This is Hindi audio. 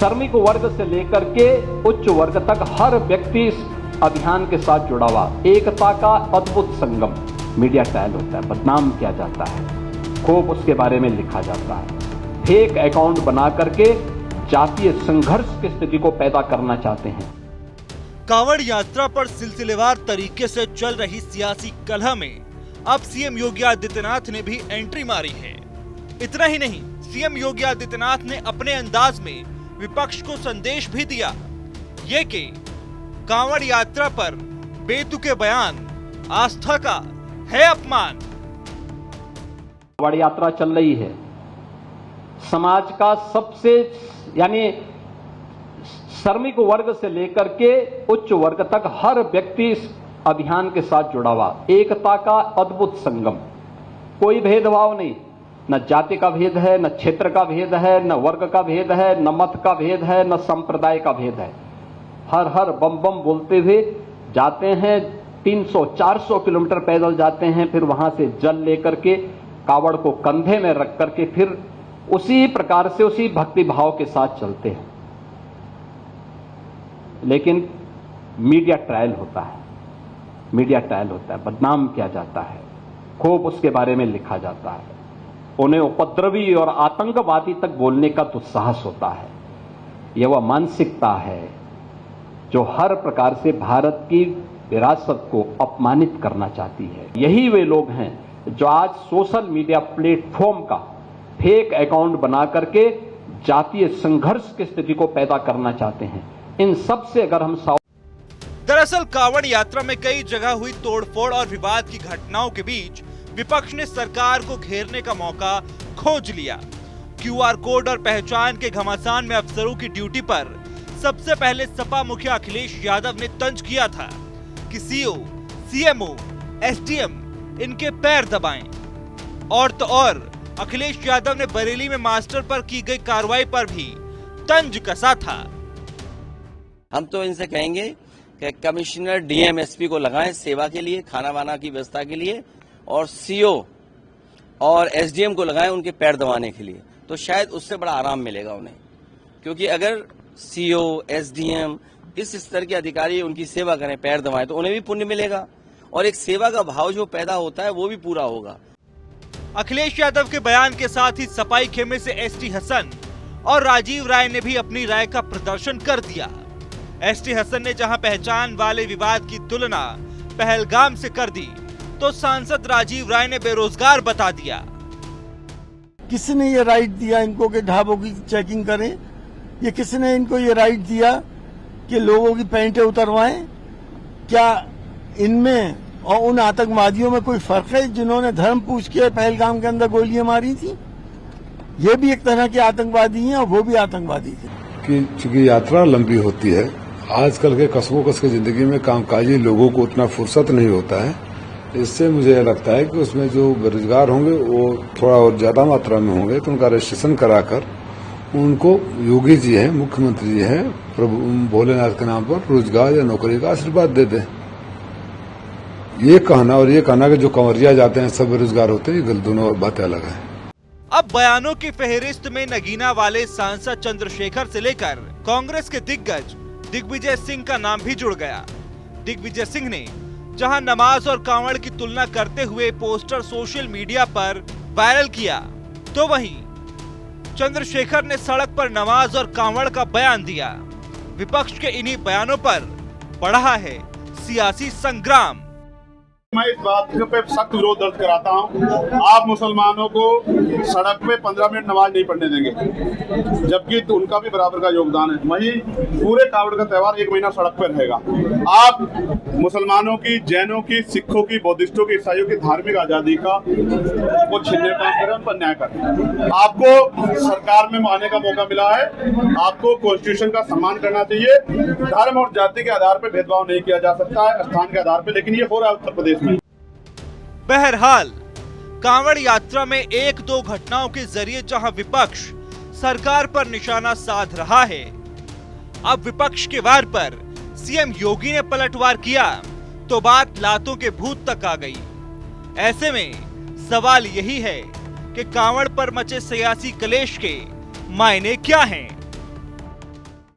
श्रमिक वर्ग से लेकर के उच्च वर्ग तक हर व्यक्ति इस अभियान के साथ जुड़ा हुआ। एकता का अद्भुत संगम मीडिया ट्रायल होता है, बदनाम किया जाता है, खूब उसके बारे में लिखा जाता है। फेक अकाउंट बना करके जातीय संघर्ष की स्थिति को पैदा करना चाहते हैं। कांवड़ यात्रा पर सिलसिलेवार तरीके से चल रही सियासी कलह में अब सीएम योगी आदित्यनाथ ने भी एंट्री मारी है। इतना ही नहीं, सीएम योगी आदित्यनाथ ने अपने अंदाज में विपक्ष को संदेश भी दिया, ये कि कांवड़ यात्रा पर बेतुके बयान आस्था का है अपमान। कांवड़ यात्रा चल रही है, समाज का सबसे यानी श्रमिक वर्ग से लेकर के उच्च वर्ग तक हर व्यक्ति इस अभियान के साथ जुड़ा हुआ। एकता का अद्भुत संगम, कोई भेदभाव नहीं, न जाति का भेद है, न क्षेत्र का भेद है, न वर्ग का भेद है, न मत का भेद है, न संप्रदाय का भेद है। हर हर बम बम बोलते हुए जाते हैं, 300-400 किलोमीटर पैदल जाते हैं, फिर वहां से जल लेकर के कावड़ को कंधे में रख करके फिर उसी प्रकार से उसी भक्ति भाव के साथ चलते हैं। लेकिन मीडिया ट्रायल होता है, मीडिया ट्रायल होता है, बदनाम किया जाता है, खूब उसके बारे में लिखा जाता है, उन्हें उपद्रवी और आतंकवादी तक बोलने का दुस्साहस होता है। यह वह मानसिकता है जो हर प्रकार से भारत की विरासत को अपमानित करना चाहती है। यही वे लोग हैं जो आज सोशल मीडिया प्लेटफॉर्म का फेक अकाउंट बना करके जातीय संघर्ष की स्थिति को पैदा करना चाहते हैं। इन सब से अगर हम दरअसल कांवड़ यात्रा में कई जगह हुई तोड़फोड़ और विवाद की घटनाओं के बीच विपक्ष ने सरकार को घेरने का मौका खोज लिया। क्यूआर कोड और पहचान के घमासान में अफसरों की ड्यूटी पर सबसे पहले सपा मुखिया अखिलेश यादव ने तंज किया था कि सीओ, सीएमओ, एसडीएम इनके पैर दबाएं। और तो और अखिलेश यादव ने बरेली में मास्टर पर की गई कार्रवाई पर भी तंज कसा था। हम तो इनसे कहेंगे कि कमिश्नर डीएम एसपी को लगाएं सेवा के लिए, खाना वाना की व्यवस्था के लिए, और सीओ और एसडीएम को लगाएं उनके पैर दबाने के लिए, तो शायद उससे बड़ा आराम मिलेगा उन्हें। क्योंकि अगर सीओ, एसडीएम इस स्तर के अधिकारी उनकी सेवा करें, पैर दबाएं, तो उन्हें भी पुण्य मिलेगा और एक सेवा का भाव जो पैदा होता है वो भी पूरा होगा। अखिलेश यादव के बयान के साथ ही सपाई खेमे से एसटी हसन और राजीव राय ने भी अपनी राय का प्रदर्शन कर दिया। एसटी हसन ने जहां पहचान वाले विवाद की तुलना पहलगाम से कर दी, तो सांसद राजीव राय ने बेरोजगार बता दिया। किसने ये राइट दिया इनको कि ढाबों की चेकिंग करें? ये किसने इनको ये राइट दिया कि लोगों की पैंटें उतरवाएं? क्या इनमें और उन आतंकवादियों में कोई फर्क है जिन्होंने धर्म पूछ के पहलगाम के अंदर गोलियां मारी थी? ये भी एक तरह के आतंकवादी हैं और वो भी आतंकवादी थे। कि चूंकि यात्रा लंबी होती है, आजकल के कस्बों-कस की जिंदगी में कामकाजी लोगों को उतना फुर्सत नहीं होता है। इससे मुझे लगता है कि उसमें जो बेरोजगार होंगे वो थोड़ा और ज्यादा मात्रा में होंगे, तो उनका रजिस्ट्रेशन कराकर उनको योगी जी हैं, मुख्यमंत्री जी हैं, प्रभु भोलेनाथ के नाम पर रोजगार या नौकरी का आशीर्वाद दे दें। ये कहना और ये कहना कि जो कंवरिया जाते हैं सब बेरोजगार होते हैं, ये दोनों बातें अलग हैं। अब बयानों की फहरिस्त में नगीना वाले सांसद चंद्रशेखर से लेकर कांग्रेस के दिग्गज दिग्विजय सिंह का नाम भी जुड़ गया। दिग्विजय सिंह ने जहां नमाज और कांवड़ की तुलना करते हुए पोस्टर सोशल मीडिया पर वायरल किया, तो वहीं चंद्रशेखर ने सड़क पर नमाज और कांवड़ का बयान दिया। विपक्ष के इन्हीं बयानों पर बढ़ा है सियासी संग्राम। मैं इस बात पे सख्त विरोध दर्ज कराता हूँ। आप मुसलमानों को सड़क पे 15 मिनट नमाज नहीं पढ़ने देंगे, जबकि तो उनका भी बराबर का योगदान है। वहीं पूरे कावड़ का त्योहार 1 महीना सड़क पे रहेगा। आप मुसलमानों की, जैनों की, सिखों की, बौद्धिस्टों की, ईसाइयों की धार्मिक आजादी का वो छीनने का करें, उन पर न्याय करें। आपको सरकार में आने का मौका मिला है, आपको कॉन्स्टिट्यूशन का सम्मान करना चाहिए। धर्म और जाति के आधार पर भेदभाव नहीं किया जा सकता है, स्थान के आधार पर, लेकिन ये हो रहा है उत्तर प्रदेश। बहरहाल कांवड़ यात्रा में 1-2 घटनाओं के जरिए जहां विपक्ष सरकार पर निशाना साध रहा है, अब विपक्ष के वार पर सीएम योगी ने पलटवार किया तो बात लातों के भूत तक आ गई। ऐसे में सवाल यही है कि कांवड़ पर मचे सियासी कलेश के मायने क्या हैं?